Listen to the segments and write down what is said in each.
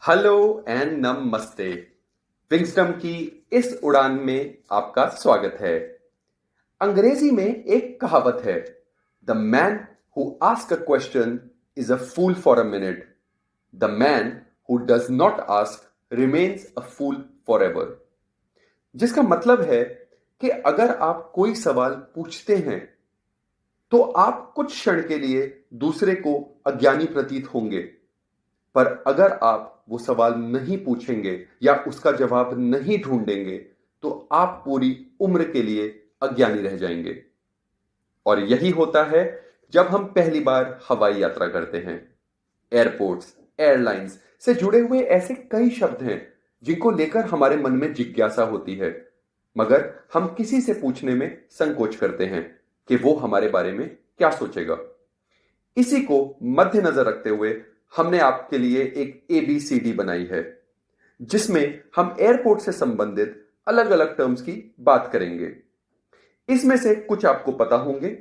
Hello and नमस्ते। विंगस्टम की इस उड़ान में आपका स्वागत है। अंग्रेजी में एक कहावत है, the man who ask a question is a fool for a minute, the man who does not ask remains a fool forever. जिसका मतलब है कि अगर आप कोई सवाल पूछते हैं तो आप कुछ क्षण के लिए दूसरे को अज्ञानी प्रतीत होंगे, पर अगर आप वो सवाल नहीं पूछेंगे या उसका जवाब नहीं ढूंढेंगे तो आप पूरी उम्र के लिए अज्ञानी रह जाएंगे। और यही होता है जब हम पहली बार हवाई यात्रा करते हैं। एयरपोर्ट्स, एयरलाइंस से जुड़े हुए ऐसे कई शब्द हैं जिनको लेकर हमारे मन में जिज्ञासा होती है, मगर हम किसी से पूछने में संकोच करते हैं कि वो हमारे बारे में क्या सोचेगा। इसी को मद्देनजर रखते हुए हमने आपके लिए एक ABCD बनाई है, जिसमें हम एयरपोर्ट से संबंधित अलग अलग टर्म्स की बात करेंगे। इसमें से कुछ आपको पता होंगे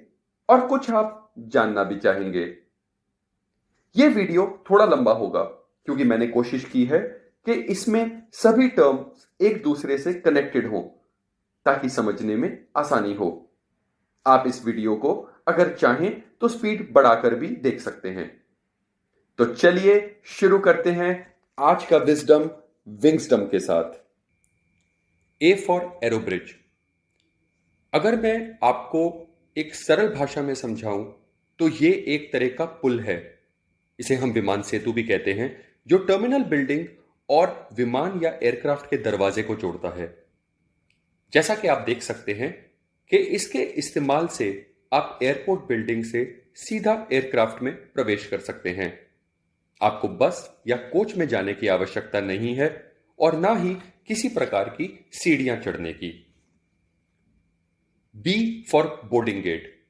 और कुछ आप जानना भी चाहेंगे। यह वीडियो थोड़ा लंबा होगा क्योंकि मैंने कोशिश की है कि इसमें सभी टर्म्स एक दूसरे से कनेक्टेड हों ताकि समझने में आसानी हो। आप इस वीडियो को अगर चाहें तो स्पीड बढ़ाकर भी देख सकते हैं। तो चलिए शुरू करते हैं आज का विजडम विंगस्टम के साथ। A for aerobridge. अगर मैं आपको एक सरल भाषा में समझाऊं तो ये एक तरह का पुल है। इसे हम विमान सेतु भी कहते हैं, जो टर्मिनल बिल्डिंग और विमान या एयरक्राफ्ट के दरवाजे को जोड़ता है। जैसा कि आप देख सकते हैं कि इसके इस्तेमाल से आप एयरपोर्ट बिल्डिंग से सीधा एयरक्राफ्ट में प्रवेश कर सकते हैं। आपको बस या कोच में जाने की आवश्यकता नहीं है और ना ही किसी प्रकार की सीढ़ियां चढ़ने की। B for boarding gate.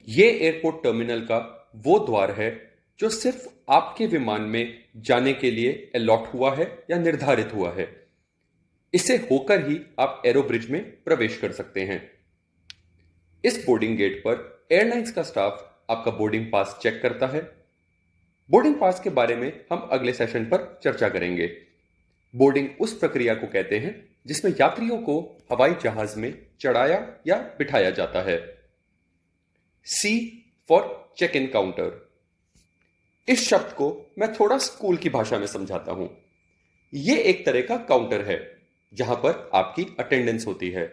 यह एयरपोर्ट टर्मिनल का वो द्वार है जो सिर्फ आपके विमान में जाने के लिए अलॉट हुआ है या निर्धारित हुआ है। इससे होकर ही आप एरोब्रिज में प्रवेश कर सकते हैं। इस बोर्डिंग गेट पर एयरलाइंस का स्टाफ आपका बोर्डिंग पास चेक करता है। बोर्डिंग पास के बारे में हम अगले सेशन पर चर्चा करेंगे। बोर्डिंग उस प्रक्रिया को कहते हैं जिसमें यात्रियों को हवाई जहाज में चढ़ाया या बिठाया जाता है। सी फॉर चेक इन काउंटर। इस शब्द को मैं थोड़ा स्कूल की भाषा में समझाता हूं। यह एक तरह का काउंटर है जहां पर आपकी अटेंडेंस होती है।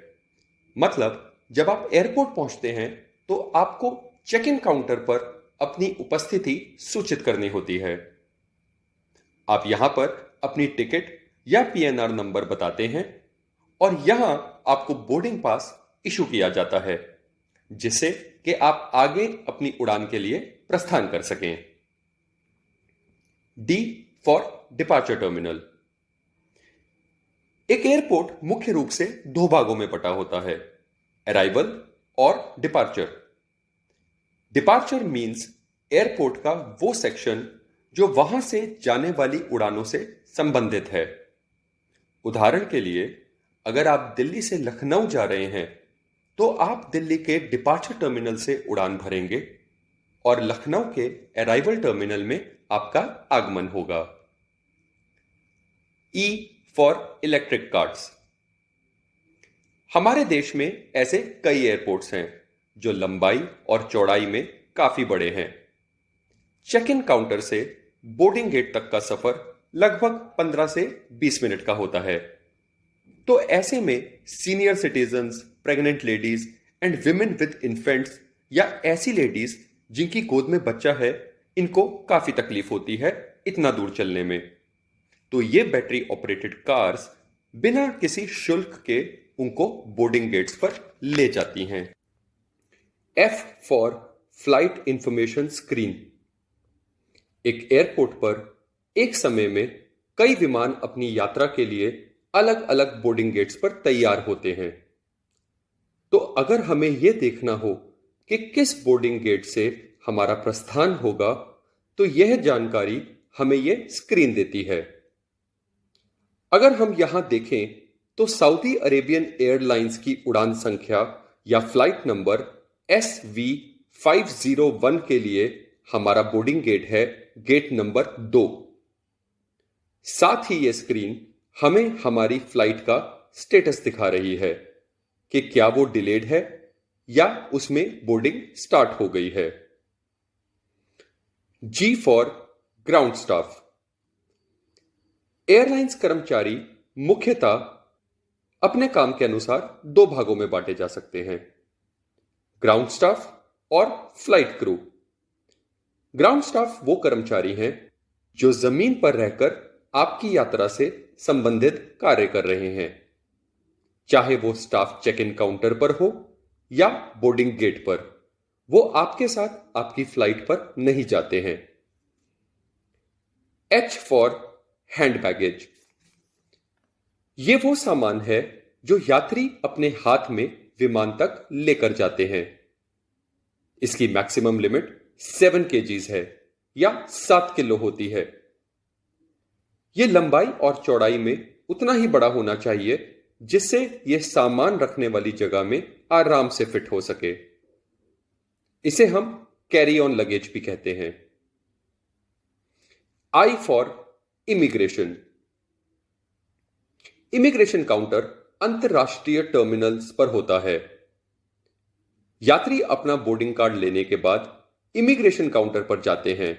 मतलब जब आप एयरपोर्ट पहुंचते हैं तो आपको चेक इन काउंटर पर अपनी उपस्थिति सूचित करनी होती है। आप यहां पर अपनी टिकट या PNR नंबर बताते हैं और यहां आपको बोर्डिंग पास इशू किया जाता है, जिससे कि आप आगे अपनी उड़ान के लिए प्रस्थान कर सकें। D for departure terminal. एक एयरपोर्ट मुख्य रूप से दो भागों में बटा होता है, अराइवल और डिपार्चर। डिपार्चर मीन्स एयरपोर्ट का वो सेक्शन जो वहां से जाने वाली उड़ानों से संबंधित है। उदाहरण के लिए, अगर आप दिल्ली से लखनऊ जा रहे हैं तो आप दिल्ली के डिपार्चर टर्मिनल से उड़ान भरेंगे और लखनऊ के अराइवल टर्मिनल में आपका आगमन होगा। E for electric carts. हमारे देश में ऐसे कई एयरपोर्ट्स हैं जो लंबाई और चौड़ाई में काफी बड़े हैं। चेक इन काउंटर से बोर्डिंग गेट तक का सफर लगभग 15 से 20 मिनट का होता है। तो ऐसे में senior citizens, pregnant ladies and women with infants या ऐसी लेडीज जिनकी गोद में बच्चा है, इनको काफी तकलीफ होती है इतना दूर चलने में। तो ये बैटरी ऑपरेटेड कार्स बिना किसी शुल्क के उनको बोर्डिंग गेट्स पर ले जाती हैं। F for flight information screen. एक एयरपोर्ट पर एक समय में कई विमान अपनी यात्रा के लिए अलग अलग बोर्डिंग गेट्स पर तैयार होते हैं। तो अगर हमें यह देखना हो कि किस बोर्डिंग गेट से हमारा प्रस्थान होगा, तो यह जानकारी हमें यह स्क्रीन देती है। अगर हम यहां देखें तो सऊदी अरेबियन एयरलाइंस की उड़ान संख्या या फ्लाइट नंबर SV501 के लिए हमारा बोर्डिंग गेट है गेट नंबर 2। साथ ही ये स्क्रीन हमें हमारी फ्लाइट का स्टेटस दिखा रही है कि क्या वो डिलेड है या उसमें बोर्डिंग स्टार्ट हो गई है। जी फॉर ग्राउंड स्टाफ। एयरलाइंस कर्मचारी मुख्यतः अपने काम के अनुसार दो भागों में बांटे जा सकते हैं, ग्राउंड स्टाफ और फ्लाइट क्रू। ग्राउंड स्टाफ वो कर्मचारी हैं जो जमीन पर रहकर आपकी यात्रा से संबंधित कार्य कर रहे हैं, चाहे वो स्टाफ चेक इन काउंटर पर हो या बोर्डिंग गेट पर। वो आपके साथ आपकी फ्लाइट पर नहीं जाते हैं। H for hand baggage. ये वो सामान है जो यात्री अपने हाथ में विमान तक लेकर जाते हैं। इसकी मैक्सिमम लिमिट 7 kgs है या 7 किलो होती है। यह लंबाई और चौड़ाई में उतना ही बड़ा होना चाहिए जिससे यह सामान रखने वाली जगह में आराम से फिट हो सके। इसे हम कैरी ऑन लगेज भी कहते हैं। I for immigration. Immigration counter अंतरराष्ट्रीय टर्मिनल्स पर होता है। यात्री अपना बोर्डिंग कार्ड लेने के बाद इमिग्रेशन काउंटर पर जाते हैं,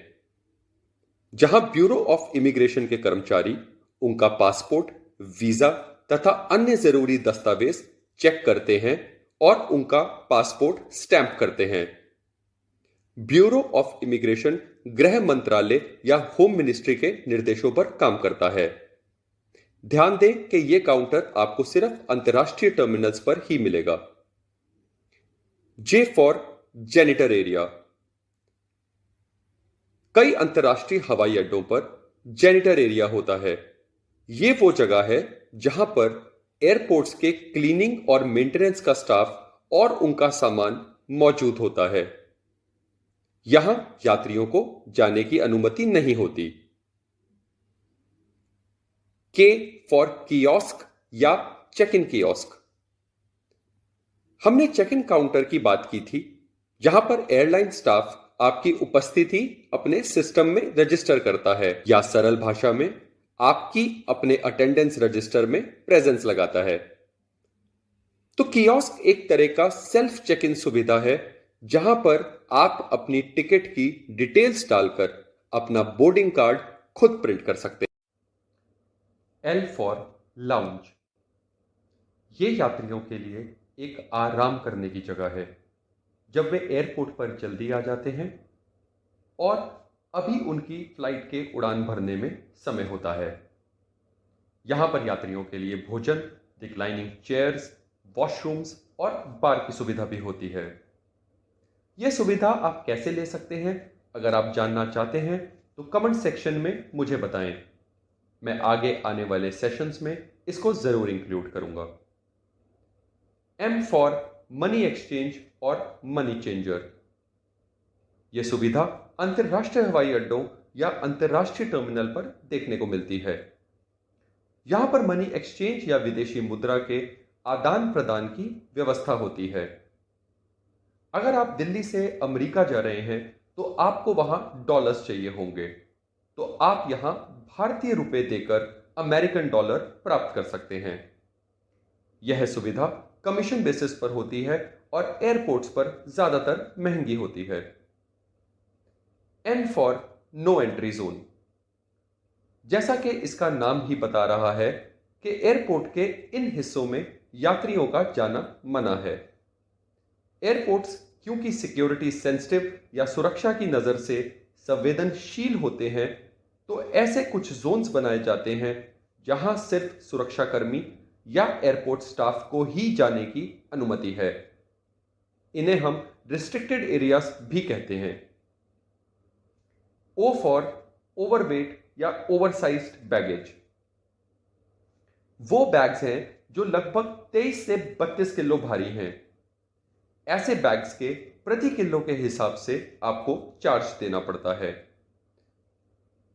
जहां ब्यूरो ऑफ इमिग्रेशन के कर्मचारी उनका पासपोर्ट, वीजा तथा अन्य जरूरी दस्तावेज चेक करते हैं और उनका पासपोर्ट स्टैंप करते हैं। ब्यूरो ऑफ इमिग्रेशन गृह मंत्रालय या होम मिनिस्ट्री के निर्देशों पर काम करता है। ध्यान दें कि यह काउंटर आपको सिर्फ अंतरराष्ट्रीय टर्मिनल्स पर ही मिलेगा। J for janitor area. कई अंतरराष्ट्रीय हवाई अड्डों पर जेनिटर एरिया होता है। यह वो जगह है जहां पर एयरपोर्ट्स के क्लीनिंग और मेंटेनेंस का स्टाफ और उनका सामान मौजूद होता है। यहां यात्रियों को जाने की अनुमति नहीं होती। के फॉर कियोस्क या चेक इन कियोस्क। हमने चेक इन काउंटर की बात की थी, जहां पर एयरलाइन स्टाफ आपकी उपस्थिति अपने सिस्टम में रजिस्टर करता है या सरल भाषा में आपकी अपने अटेंडेंस रजिस्टर में प्रेजेंस लगाता है। तो कियोस्क एक तरह का सेल्फ चेक इन सुविधा है जहां पर आप अपनी टिकट की डिटेल्स डालकर अपना बोर्डिंग कार्ड खुद प्रिंट कर सकते हैं। L for lounge. ये यात्रियों के लिए एक आराम करने की जगह है जब वे एयरपोर्ट पर जल्दी आ जाते हैं और अभी उनकी फ्लाइट के उड़ान भरने में समय होता है। यहां पर यात्रियों के लिए भोजन, रिक्लाइनिंग चेयर्स, वॉशरूम्स और बार की सुविधा भी होती है। यह सुविधा आप कैसे ले सकते हैं, अगर आप जानना चाहते हैं तो कमेंट सेक्शन में मुझे बताएं। मैं आगे आने वाले सेशंस में इसको जरूर इंक्लूड करूंगा। एम फॉर मनी एक्सचेंज और मनी चेंजर। यह सुविधा अंतरराष्ट्रीय हवाई अड्डों या अंतरराष्ट्रीय टर्मिनल पर देखने को मिलती है। यहां पर मनी एक्सचेंज या विदेशी मुद्रा के आदान प्रदान की व्यवस्था होती है। अगर आप दिल्ली से अमेरिका जा रहे हैं तो आपको वहां डॉलर्स चाहिए होंगे, तो आप यहां भारतीय रुपए देकर अमेरिकन डॉलर प्राप्त कर सकते हैं। यह सुविधा कमीशन बेसिस पर होती है और एयरपोर्ट्स पर ज्यादातर महंगी होती है। N for no entry zone. जैसा कि इसका नाम ही बता रहा है कि एयरपोर्ट के इन हिस्सों में यात्रियों का जाना मना है। एयरपोर्ट्स क्योंकि सिक्योरिटी सेंसिटिव या सुरक्षा की नजर से संवेदनशील होते हैं, तो ऐसे कुछ जोन्स बनाए जाते हैं जहां सिर्फ सुरक्षाकर्मी या एयरपोर्ट स्टाफ को ही जाने की अनुमति है। इन्हें हम रिस्ट्रिक्टेड एरियाज भी कहते हैं। ओ फॉर ओवरवेट या ओवरसाइज्ड बैगेज। वो बैग्स हैं जो लगभग 23 से 32 किलो भारी हैं। ऐसे बैग्स के प्रति किलो के हिसाब से आपको चार्ज देना पड़ता है।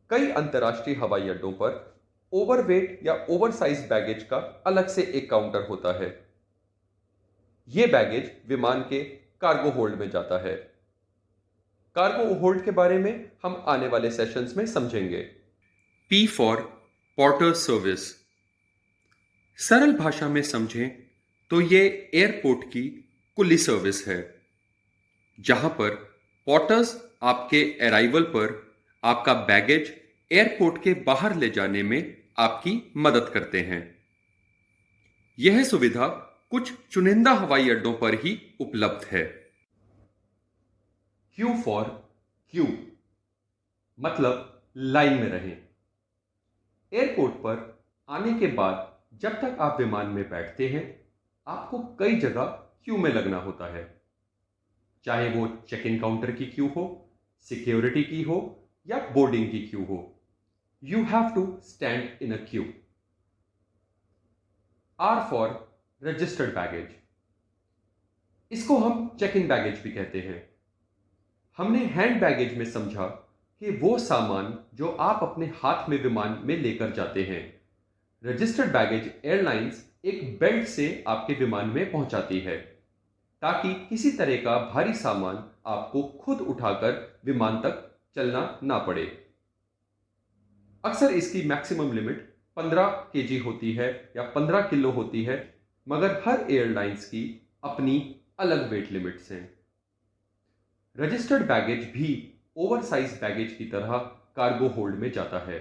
कई अंतर्राष्ट्रीय हवाई अड्डों पर ओवरवेट या ओवरसाइज बैगेज का अलग से एक काउंटर होता है। यह बैगेज विमान के कार्गो होल्ड में जाता है। कार्गो होल्ड के बारे में हम आने वाले सेशंस में समझेंगे। P for porter service. सरल भाषा में समझें तो ये एयरपोर्ट की कुली सर्विस है, जहां पर पोर्टर्स आपके अराइवल पर आपका बैगेज एयरपोर्ट के बाहर ले जाने में आपकी मदद करते हैं। यह सुविधा कुछ चुनिंदा हवाई अड्डों पर ही उपलब्ध है। क्यू फॉर क्यू मतलब लाइन में रहें। एयरपोर्ट पर आने के बाद जब तक आप विमान में बैठते हैं, आपको कई जगह क्यू में लगना होता है, चाहे वो चेक इन काउंटर की क्यू हो, सिक्योरिटी की हो या बोर्डिंग की क्यू हो। You have to stand in a queue. R for registered baggage. इसको हम चेक इन बैगेज भी कहते हैं। हमने हैंड बैगेज में समझा कि वो सामान जो आप अपने हाथ में विमान में लेकर जाते हैं। रजिस्टर्ड बैगेज एयरलाइंस एक बेल्ट से आपके विमान में पहुंचाती है, ताकि किसी तरह का भारी सामान आपको खुद उठाकर विमान तक चलना ना पड़े। अक्सर इसकी मैक्सिमम लिमिट 15 केजी होती है या 15 किलो होती है, मगर हर एयरलाइंस की अपनी अलग वेट लिमिट्स हैं। रजिस्टर्ड बैगेज भी ओवरसाइज बैगेज की तरह कार्गो होल्ड में जाता है।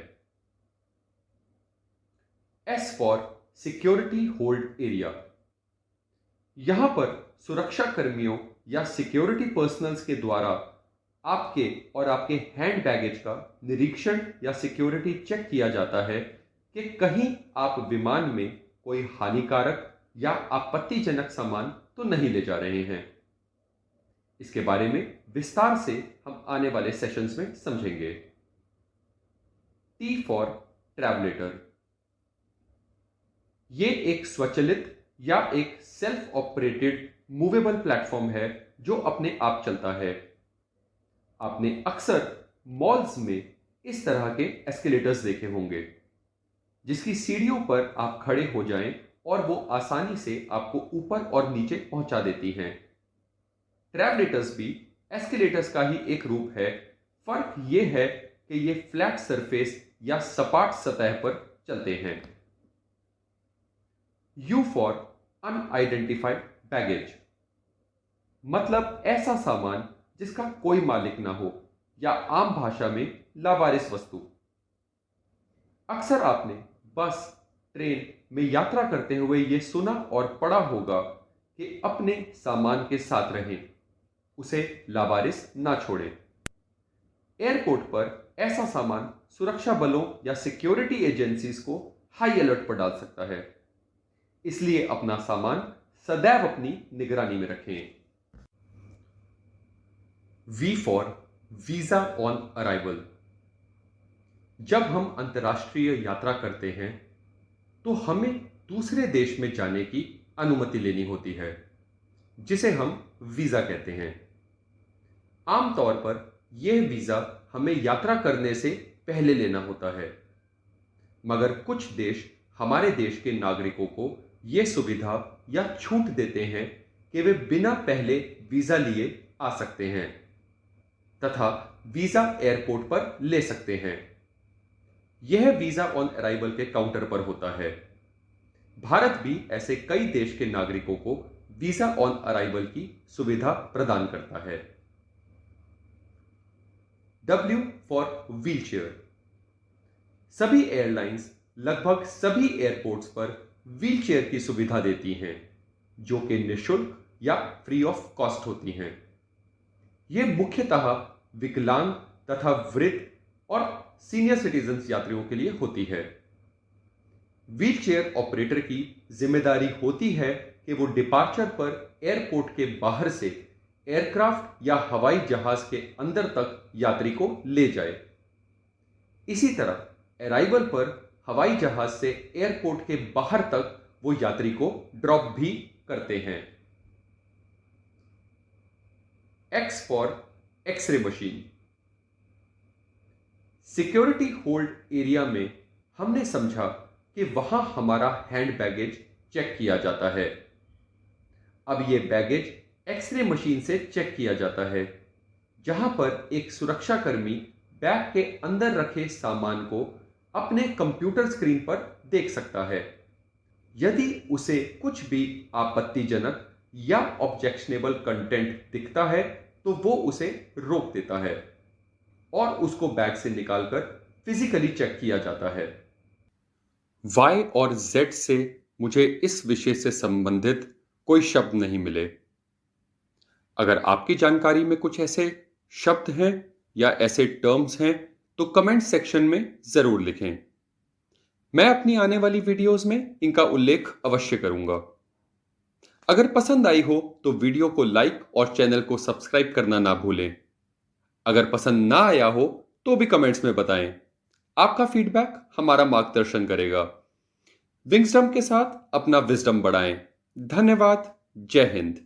S for security hold area. यहां पर सुरक्षा कर्मियों या सिक्योरिटी पर्सनल्स के द्वारा आपके और आपके हैंड बैगेज का निरीक्षण या सिक्योरिटी चेक किया जाता है कि कहीं आप विमान में कोई हानिकारक या आपत्तिजनक सामान तो नहीं ले जा रहे हैं। इसके बारे में विस्तार से हम आने वाले सेशंस में समझेंगे। T for travelator. ये एक स्वचालित या एक सेल्फ ऑपरेटेड मूवेबल प्लेटफॉर्म है जो अपने आप चलता है। आपने अक्सर मॉल्स में इस तरह के एस्केलेटर्स देखे होंगे, जिसकी सीढ़ियों पर आप खड़े हो जाएं और वो आसानी से आपको ऊपर और नीचे पहुंचा देती हैं। ट्रैवलेटर्स भी एस्केलेटर्स का ही एक रूप है। फर्क यह है कि ये फ्लैट सरफेस या सपाट सतह पर चलते हैं। यू फॉर अनआइडेंटिफाइड बैगेज मतलब ऐसा सामान जिसका कोई मालिक ना हो, या आम भाषा में लावारिस वस्तु। अक्सर आपने बस, ट्रेन में यात्रा करते हुए यह सुना और पढ़ा होगा कि अपने सामान के साथ रहें, उसे लावारिस ना छोड़ें। एयरपोर्ट पर ऐसा सामान सुरक्षा बलों या सिक्योरिटी एजेंसीज को हाई अलर्ट पर डाल सकता है, इसलिए अपना सामान सदैव अपनी निगरानी में रखें। V for visa on arrival. जब हम अंतर्राष्ट्रीय यात्रा करते हैं तो हमें दूसरे देश में जाने की अनुमति लेनी होती है, जिसे हम वीजा कहते हैं। आमतौर पर यह वीजा हमें यात्रा करने से पहले लेना होता है, मगर कुछ देश हमारे देश के नागरिकों को यह सुविधा या छूट देते हैं कि वे बिना पहले वीजा लिए आ सकते हैं तथा वीजा एयरपोर्ट पर ले सकते हैं। यह वीजा ऑन अराइवल के काउंटर पर होता है। भारत भी ऐसे कई देश के नागरिकों को वीजा ऑन अराइवल की सुविधा प्रदान करता है। W for wheelchair. सभी एयरलाइंस लगभग सभी एयरपोर्ट्स पर व्हीलचेयर की सुविधा देती हैं, जो कि निःशुल्क या फ्री ऑफ कॉस्ट होती हैं। ये मुख्यतः विकलांग तथा वृद्ध और सीनियर सिटीजन्स यात्रियों के लिए होती है। व्हीलचेयर ऑपरेटर की जिम्मेदारी होती है कि वो डिपार्चर पर एयरपोर्ट के बाहर से एयरक्राफ्ट या हवाई जहाज के अंदर तक यात्री को ले जाए। इसी तरह अराइवल पर हवाई जहाज से एयरपोर्ट के बाहर तक वो यात्री को ड्रॉप भी करते हैं। X for X ray machine. Security hold area में हमने समझा कि वहां हमारा हैंड बैगेज चेक किया जाता है। अब यह बैगेज एक्सरे मशीन से चेक किया जाता है, जहां पर एक सुरक्षाकर्मी बैग के अंदर रखे सामान को अपने कंप्यूटर स्क्रीन पर देख सकता है। यदि उसे कुछ भी आपत्तिजनक या ऑब्जेक्शनेबल कंटेंट दिखता है तो वो उसे रोक देता है और उसको बैग से निकालकर फिजिकली चेक किया जाता है। Y और Z से मुझे इस विषय से संबंधित कोई शब्द नहीं मिले। अगर आपकी जानकारी में कुछ ऐसे शब्द हैं या ऐसे टर्म्स हैं तो कमेंट सेक्शन में जरूर लिखें। मैं अपनी आने वाली वीडियोस में इनका उल्लेख अवश्य करूंगा। अगर पसंद आई हो तो वीडियो को लाइक और चैनल को सब्सक्राइब करना ना भूलें। अगर पसंद ना आया हो तो भी कमेंट्स में बताएं। आपका फीडबैक हमारा मार्गदर्शन करेगा। विंगस्टम के साथ अपना विजडम बढ़ाएं। धन्यवाद। जय हिंद।